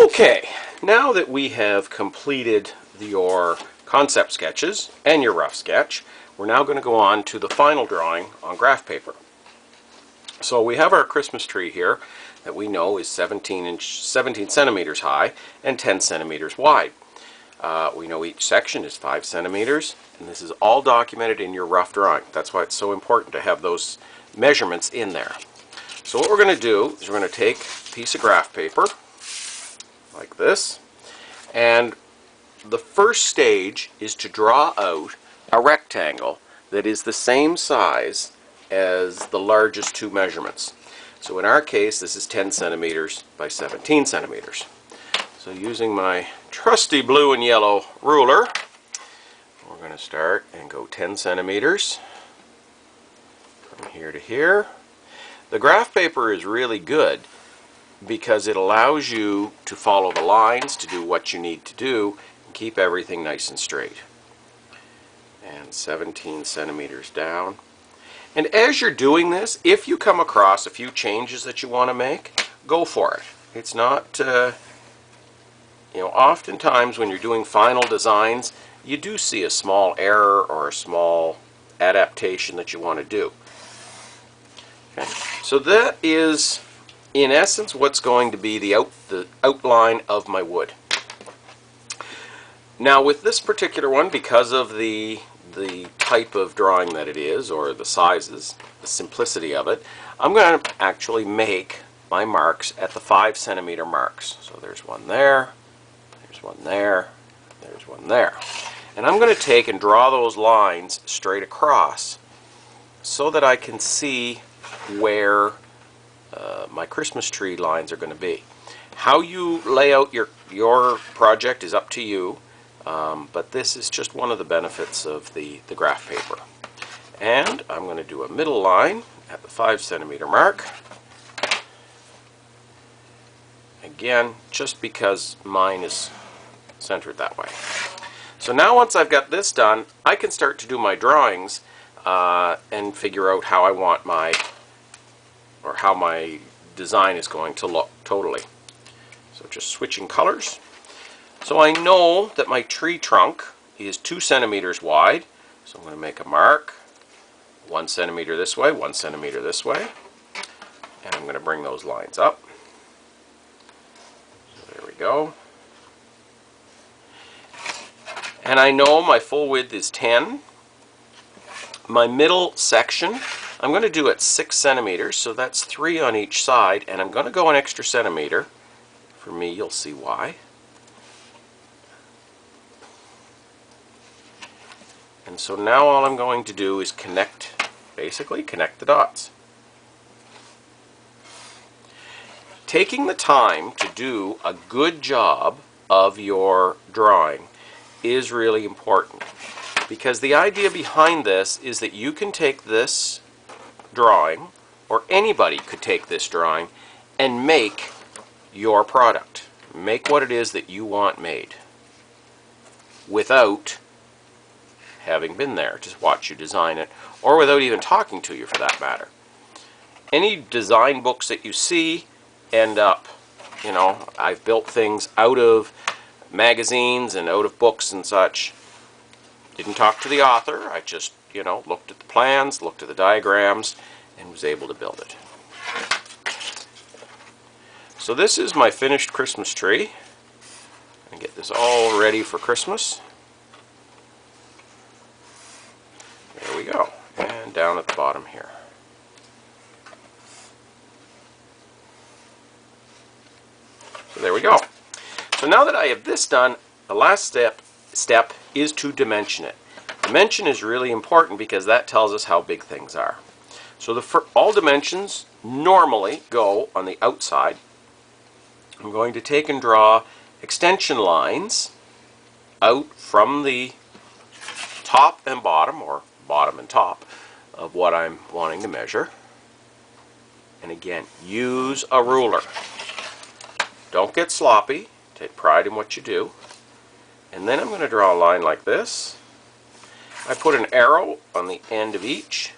Okay, now that we have completed your concept sketches and your rough sketch, we're now going to go on to the final drawing on graph paper. So we have our Christmas tree here that we know is 17 centimeters high and 10 centimeters wide. We know each section is 5 centimeters, and this is all documented in your rough drawing. That's why it's so important to have those measurements in there. So what we're going to do is we're going to take a piece of graph paper like this, and the first stage is to draw out a rectangle that is the same size as the largest two measurements. So in our case, this is 10 centimeters by 17 centimeters. So using my trusty blue and yellow ruler, we're going to start and go 10 centimeters from here to here. The graph paper is really good because it allows you to follow the lines, to do what you need to do, and keep everything nice and straight. And 17 centimeters down. And as you're doing this, if you come across a few changes that you want to make, go for it. It's not, oftentimes when you're doing final designs, you do see a small error or a small adaptation that you want to do. Okay. So that is, in essence, what's going to be the outline of my wood. Now with this particular one, because of the type of drawing that it is, or the sizes, the simplicity of it, I'm going to actually make my marks at the 5 centimeter marks. So there's one there, there's one there, there's one there. And I'm going to take and draw those lines straight across so that I can see where my Christmas tree lines are going to be. How you lay out your project is up to you. But this is just one of the benefits of the graph paper. And I'm going to do a middle line at the 5 centimeter mark. Again, just because mine is centered that way. So now once I've got this done, I can start to do my drawings and figure out how I want how my design is going to look totally. So just switching colors. So I know that my tree trunk is 2 centimeters wide, so I'm going to make a mark 1 centimeter this way, 1 centimeter this way, and I'm going to bring those lines up. So there we go. And I know my full width is 10. My middle section, I'm going to do at 6 centimeters, so that's 3 on each side, and I'm going to go an extra centimeter. For me, you'll see why. And so now all I'm going to do is basically connect the dots. Taking the time to do a good job of your drawing is really important, because the idea behind this is that you can take this drawing, or anybody could take this drawing, and make your product. Make what it is that you want made without having been there to watch you design it, or without even talking to you for that matter. Any design books that you see end up, I've built things out of magazines and out of books and such. Didn't talk to the author, I just, looked at the plans, looked at the diagrams, and was able to build it. So this is my finished Christmas tree. I'm going to get this all ready for Christmas. There we go, and down at the bottom here. So there we go. So now that I have this done, the last step is to dimension it. Dimension is really important because that tells us how big things are. So all dimensions normally go on the outside. I'm going to take and draw extension lines out from the top and bottom, or bottom and top, of what I'm wanting to measure. And again, use a ruler. Don't get sloppy. Take pride in what you do. And then I'm going to draw a line like this. I put an arrow on the end of each,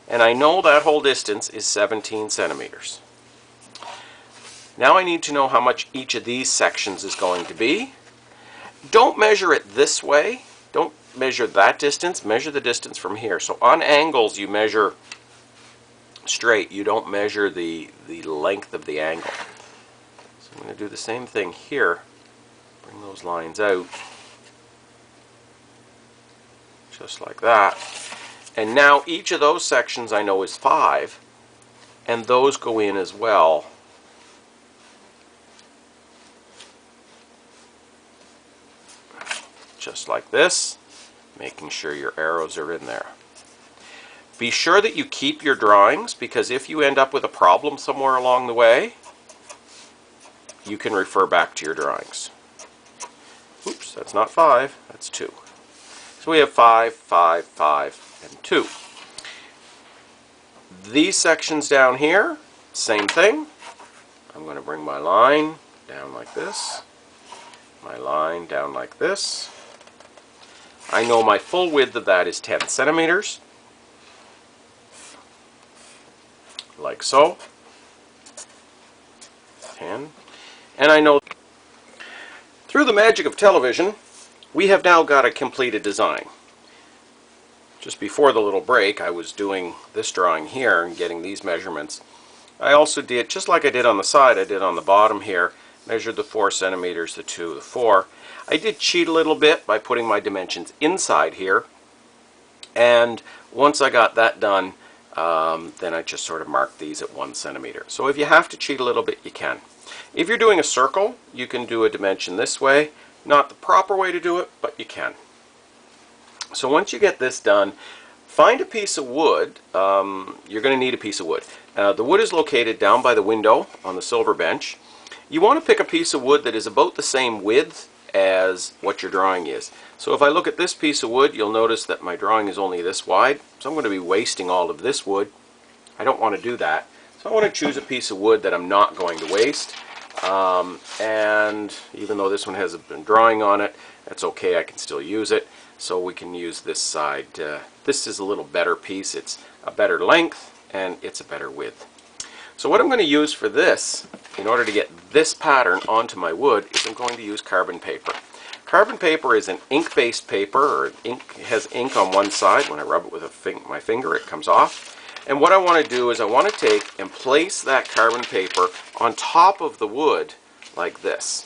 and I know that whole distance is 17 centimeters. Now I need to know how much each of these sections is going to be. Don't measure it this way. Don't measure that distance. Measure the distance from here. So on angles, you measure straight. You don't measure the length of the angle. So I'm going to do the same thing here. Bring those lines out. Just like that. And now each of those sections I know is 5. And those go in as well. Just like this. Making sure your arrows are in there. Be sure that you keep your drawings, because if you end up with a problem somewhere along the way, you can refer back to your drawings. Oops, that's not 5, that's 2. So we have 5, 5, 5, and 2. These sections down here, same thing. I'm going to bring my line down like this, my line down like this. I know my full width of that is 10 centimeters. Like so. 10. And I know through the magic of television, we have now got a completed design. Just before the little break, I was doing this drawing here and getting these measurements. I also did, just like I did on the side, I did on the bottom here, measured the 4 centimeters, the 2, the 4. I did cheat a little bit by putting my dimensions inside here. And once I got that done, then I just sort of marked these at 1 centimeter. So if you have to cheat a little bit, you can. If you're doing a circle, you can do a dimension this way. Not the proper way to do it, but you can. So once you get this done, find a piece of wood. You're going to need a piece of wood. The wood is located down by the window on the silver bench. You want to pick a piece of wood that is about the same width as what your drawing is. So if I look at this piece of wood, you'll notice that my drawing is only this wide. So I'm going to be wasting all of this wood. I don't want to do that. So I want to choose a piece of wood that I'm not going to waste. And even though this one has a drawing on it, that's okay, I can still use it. So we can use this side. This is a little better piece. It's a better length and it's a better width. So what I'm going to use for this, in order to get this pattern onto my wood, is I'm going to use carbon paper. Carbon paper is an ink-based paper, or has ink on one side. When I rub it with my finger, it comes off. And what I want to do is I want to take and place that carbon paper on top of the wood like this.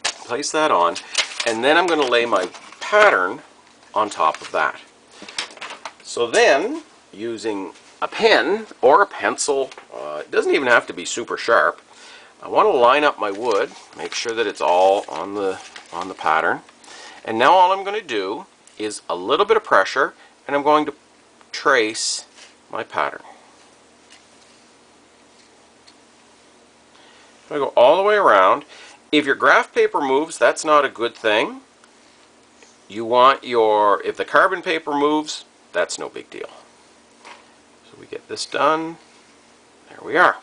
Place that on, and then I'm going to lay my pattern on top of that. So then, using a pen or a pencil, it doesn't even have to be super sharp, I want to line up my wood, make sure that it's all on the pattern. And now all I'm going to do is a little bit of pressure, and I'm going to trace my pattern. I go all the way around. If your graph paper moves, that's not a good thing. You want if the carbon paper moves, that's no big deal. So we get this done. There we are.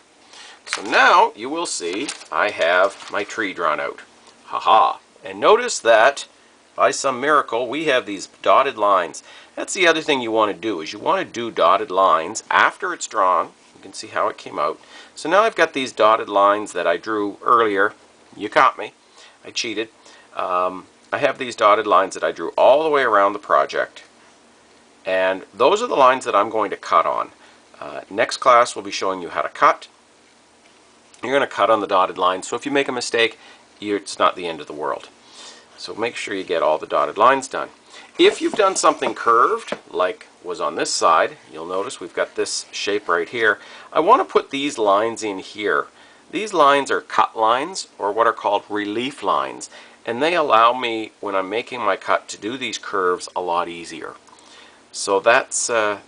So now you will see I have my tree drawn out. Haha. And notice that by some miracle we have these dotted lines. That's the other thing you want to do, is you want to do dotted lines after it's drawn. You can see how it came out. So now I've got these dotted lines that I drew earlier. You caught me. I cheated. I have these dotted lines that I drew all the way around the project. And those are the lines that I'm going to cut on. Next class we'll be showing you how to cut. You're going to cut on the dotted lines, so if you make a mistake, it's not the end of the world. So make sure you get all the dotted lines done. If you've done something curved, like was on this side, you'll notice we've got this shape right here. I want to put these lines in here. These lines are cut lines, or what are called relief lines, and they allow me, when I'm making my cut, to do these curves a lot easier. So that's the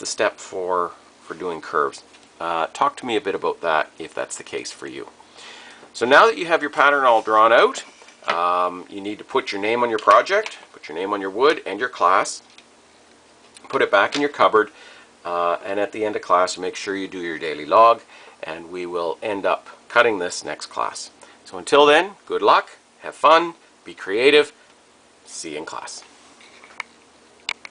step for doing curves. Talk to me a bit about that if that's the case for you. So now that you have your pattern all drawn out, you need to put your name on your project, put your name on your wood and your class, put it back in your cupboard, and at the end of class make sure you do your daily log, and we will end up cutting this next class. So until then, good luck, have fun, be creative, see you in class.